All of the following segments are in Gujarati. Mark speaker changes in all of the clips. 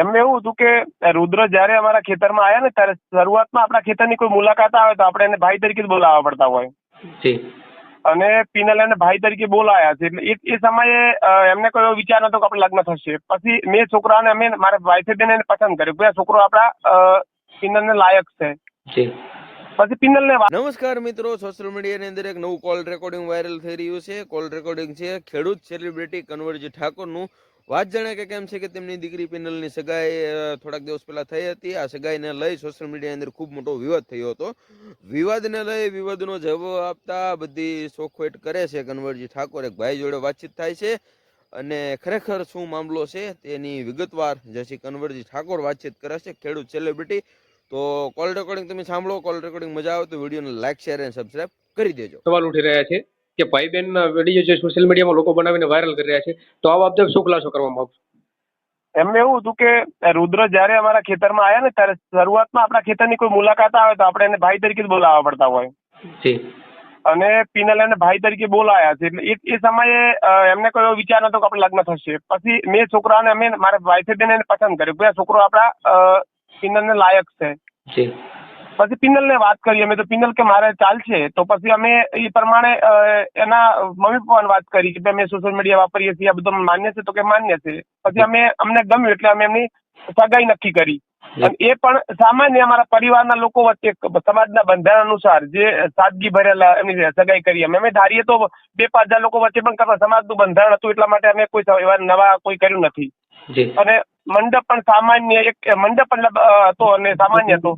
Speaker 1: એમને એવું હતું કે રુદ્ર જયારે અમારા ખેતરમાં આવ્યા ને ત્યારે શરૂઆતમાં આપણા ખેતરની કોઈ મુલાકાત આવે તો આપણે એને ભાઈ તરીકે જ બોલાવવા પડતા હોય. અને પિનલ એને ભાઈ તરીકે બોલાયા છે. એટલે એ સમયે એમને કોઈ એવો વિચાર નતો કે આપણે લગ્ન થશે. પછી મેં છોકરાને અમે મારા વાઈફે બેન એને પસંદ કર્યો કે આ છોકરો આપણા પિનલને લાયક છે. પછી પિનલને
Speaker 2: નમસ્કાર મિત્રો, સોશિયલ મીડિયાની અંદર એક નવું કોલ રેકોર્ડિંગ વાયરલ થઈ રહ્યું છે. કોલ રેકોર્ડિંગ છે ખેડૂત સેલિબ્રિટી કન્વરજી ઠાકોરનું. વાત જાણે કે કેમ છે કે તેમની દીકરી પિનલની સગાઈ થોડાક દિવસ પહેલા થઈ હતી. આ સગાઈને લઈ સોશિયલ મીડિયાની અંદર ખૂબ મોટો વિવાદ થયો હતો. વિવાદને લઈ વિવાદનો જવાબ આપતા બધી શોખવેટ કરે છે કન્વરજી ઠાકોર. એક ભાઈ જોડે વાતચીત થાય છે અને ખરેખર શું મામલો છે તેની વિગતવાર જેથી કન્વરજી ઠાકોર વાતચીત કરે છે ખેડૂત સેલિબ્રિટી. તો કોલ રેકોર્ડિંગ તમે સાંભળો. કોલ રેકોર્ડિંગ મજા આવે તો વિડીયોને લાઈક, શેર અને સબસ્ક્રાઇબ કરી દેજો.
Speaker 3: સવાલ ઉઠી રહ્યા છે કે ભાઈ બહેન વિડીયો જે સોશિયલ મીડિયામાં લોકો બનાવીને વાયરલ કરી રહ્યા છે, તો આ બાબતે શું ખુલાસો કરવામાં આવશે?
Speaker 1: એમને એવું હતું કે રુદ્ર જયારે અમારા ખેતરમાં આવ્યા ને ત્યારે શરૂઆતમાં આપણા ખેતરની કોઈ મુલાકાત આવે તો આપણે એને ભાઈ તરીકે જ બોલાવવા પડતા હોય. અને પિનલ એને ભાઈ તરીકે બોલાયા છે. એટલે એ સમયે એમને કોઈ એવો વિચાર નતો કે આપણે લગ્ન થશે. પછી મેં છોકરાને અમે મારા વાઈફે બેન એને પસંદ કર્યો કે આ છોકરો આપણા પિનલને લાયક છે. પછી પિનલને વાત કરી અમે તો પિનલ કે મારે ચાલશે. તો પછી અમે એ પ્રમાણે એના મમ્મી પપ્પાને વાત કરી કે અમે સોશિયલ મીડિયા વાપરીએ છીએ, આ બધું માન્ય છે? તો કે માન્ય છે. પછી અમને ગમ્યું એટલે અમે એમની સગાઈ નક્કી કરી. અને એ પણ સામાન્ય અમારા પરિવારના લોકો વચ્ચે સમાજના બંધારણ અનુસાર જે સાદગી ભરેલા એમની સગાઈ કરી. અમે ધારીએ તો 2-5 લોકો વચ્ચે પણ કરવા સમાજનું બંધારણ હતું એટલા માટે અમે કોઈ એવા નવા કોઈ કર્યું નથી. અને મંડપ પણ સામાન્ય એક મંડપ હતો અને સામાન્ય હતો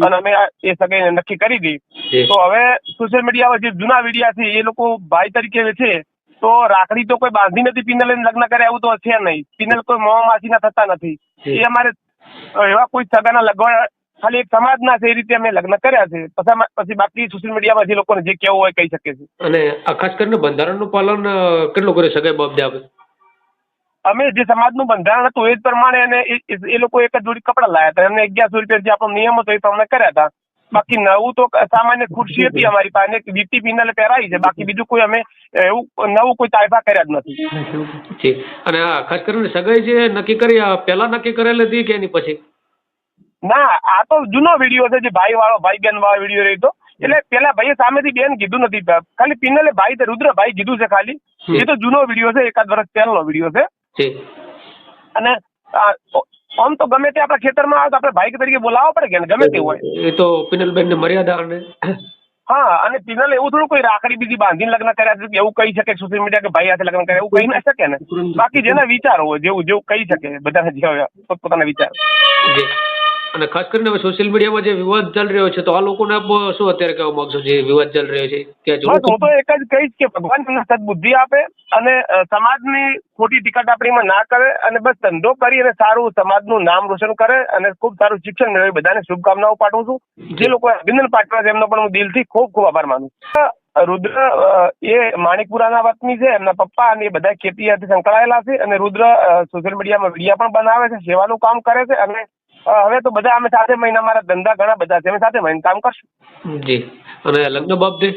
Speaker 1: અને અમે એ સગાઈને નક્કી કરી હતી. તો હવે સોશિયલ મીડિયામાં જે જૂના વિડીયા છે એ લોકો ભાઈ તરીકે છે. તો રાખડી તો કોઈ બાંધી નથી પિનલ લગ્ન કરે એવું તો છે નહીં. પિનલ કોઈ મોં માસીના થતા નથી. એ અમારે એવા કોઈ સગાના લગવા ખાલી એક સમાજના છે એ રીતે અમે લગ્ન કર્યા છે. પછી બાકી સોશિયલ મીડિયામાં જે લોકોને જે કેવું હોય કહી શકે છે.
Speaker 3: અને ખાસ કરીને બંધારણનું પાલન કેટલું કરે સગાઈ બાબતે આપે?
Speaker 1: અમે જે સમાજનું બંધારણ હતું એ જ પ્રમાણે અને એ લોકો એક જ જોડી કપડાં લાયા હતા. એમને 1100 રૂપિયા જે આપણો નિયમ હતો એ પ્રમાણે કર્યા હતા. બાકી નવું તો સામાન્ય ખુરશી હતી અમારી પાસે, વીટી પિનલે પહેરાવી છે. બાકી બીજું કોઈ અમે એવું નવું કોઈ તાયફા કર્યા જ નથી.
Speaker 3: અને ખાસ કરીને સગાઈ જે નક્કી કરી પહેલા નક્કી કરેલી હતી કે એની પછી?
Speaker 1: ના, આ તો જૂનો વિડીયો છે જે ભાઈ બેન વાળો વિડીયો રહ્યો. એટલે પેલા ભાઈએ સામેથી બેન કીધું નથી, ખાલી પિનલે ભાઈ રુદ્ર ભાઈ કીધું છે ખાલી. એ તો જૂનો વિડીયો છે, 1 વર્ષ પહેલાનો વિડીયો છે. અને આમ તો ગમે તે આપણા ખેતરમાં આવે તો આપણે ભાઈ તરીકે બોલાવવા પડે કે ગમે તે હોય.
Speaker 3: એ તો પિનલબેન ની મર્યાદા. અને
Speaker 1: હા, અને પિનલ એવું થોડું કોઈ રાખડી બીજી બાંધીને લગ્ન કર્યા છે એવું કહી શકે સોશિયલ મીડિયા કે ભાઈ સાથે લગ્ન કર્યા એવું કહી ના શકે ને. બાકી જેના વિચાર હોય જેવું કહી શકે, બધાને જે પોતપોતાના વિચાર.
Speaker 3: અને ખાસ કરીને હવે સોશિયલ મીડિયામાં જે વિવાદ ચાલી રહ્યો છે તો આ લોકોને આપ શું અત્યારે કહેવા માંગશો જે વિવાદ ચાલી રહ્યો છે?
Speaker 1: બસ હું તો એક જ કહીશ કે ભગવાન તમને સદબુદ્ધિ આપે અને સમાજની ખોટી ટીકા ટાપણીમાં ના કરે અને બસ ધંધો કરી અને સારું સમાજનું નામ રોશન કરે અને ખૂબ સારું શિક્ષણ મેળવે. બધાને શુભકામનાઓ પાઠવું છું. જે લોકો અભિનંદન પાઠવ્યા છે એમનો પણ હું દિલથી ખૂબ ખૂબ આભાર માનું છું. રુદ્ર એ માણિકપુરાના વતની છે. એમના પપ્પા અને એ બધા ખેતી સાથે સંકળાયેલા છે. અને રુદ્ર સોશિયલ મીડિયામાં વિડીયા પણ બનાવે છે, સેવાનું કામ કરે છે. અને હવે તો બધા અમે સાથે મહિના અમારા ધંધા ઘણા બધા છે, અમે સાથે મહિને કામ કરશું.
Speaker 3: જી. અને લગ્ન બાબતે?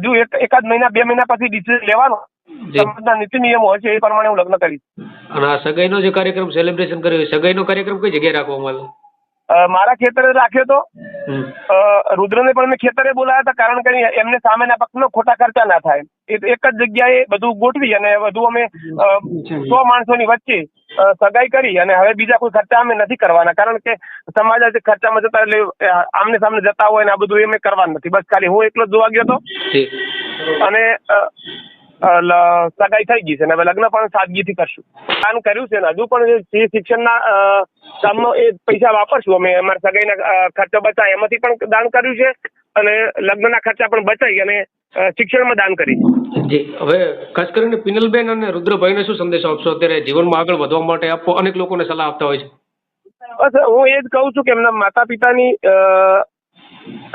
Speaker 1: હજુ એકાદ મહિના 2 મહિના પછી ડિસિઝન લેવાનો. સમાજના નીતિ નિયમો હોય છે એ પ્રમાણે હું લગ્ન કરીશ.
Speaker 3: અને આ સગાઈનો જે કાર્યક્રમ સેલિબ્રેશન કર્યો, સગાઈનો કાર્યક્રમ કઈ જગ્યાએ રાખવામાં આવ્યો?
Speaker 1: મારા ખેતરે રાખ્યો તો. રુદ્રને પણ મેં ખેતરે બોલાયા હતા કારણ કે એમને સામેના પક્ષનો ખોટા ખર્ચા ના થાય. એક જ જગ્યાએ બધું ગોઠવી અને બધું અમે 100 માણસોની વચ્ચે સગાઈ કરી. અને હવે બીજા કોઈ ખર્ચા અમે નથી કરવાના કારણ કે સમાજ જે ખર્ચામાં જતા એટલે આમને સામને જતા હોય ને આ બધું અમે કરવાનું નથી. બસ ખાલી હું એકલો જ જોવા ગયો હતો અને સગાઈ થઈ ગઈ છે અને હવે લગ્ન પણ સાદગીથી કરશું. દાન કર્યું છે ને હજુ પણ જે શિક્ષણના કામમાં એ પૈસા વાપરશું અમે. અમારા સગાઈના ખર્ચો બચાય એમાંથી પણ દાન કર્યું છે અને લગ્નના ખર્ચા પણ બચાવી અને શિક્ષણમાં દાન કરી.
Speaker 3: જી. હવે ખાસ કરીને પિનલબેન અને રુદ્રભાઈને શું સંદેશો આપશો અત્યારે જીવનમાં આગળ વધવા માટે? આપો અનેક લોકોને સલાહ આપતા હોય છે.
Speaker 1: બસ હું એ જ કહું છું કે એમના માતા પિતાની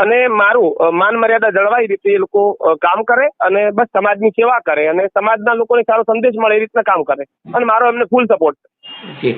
Speaker 1: અને મારું માન મર્યાદા જળવાય રીતે એ લોકો કામ કરે અને બસ સમાજની સેવા કરે અને સમાજના લોકોને સારો સંદેશ મળે એ રીતના કામ કરે અને મારો એમને ફૂલ સપોર્ટ.
Speaker 3: જી.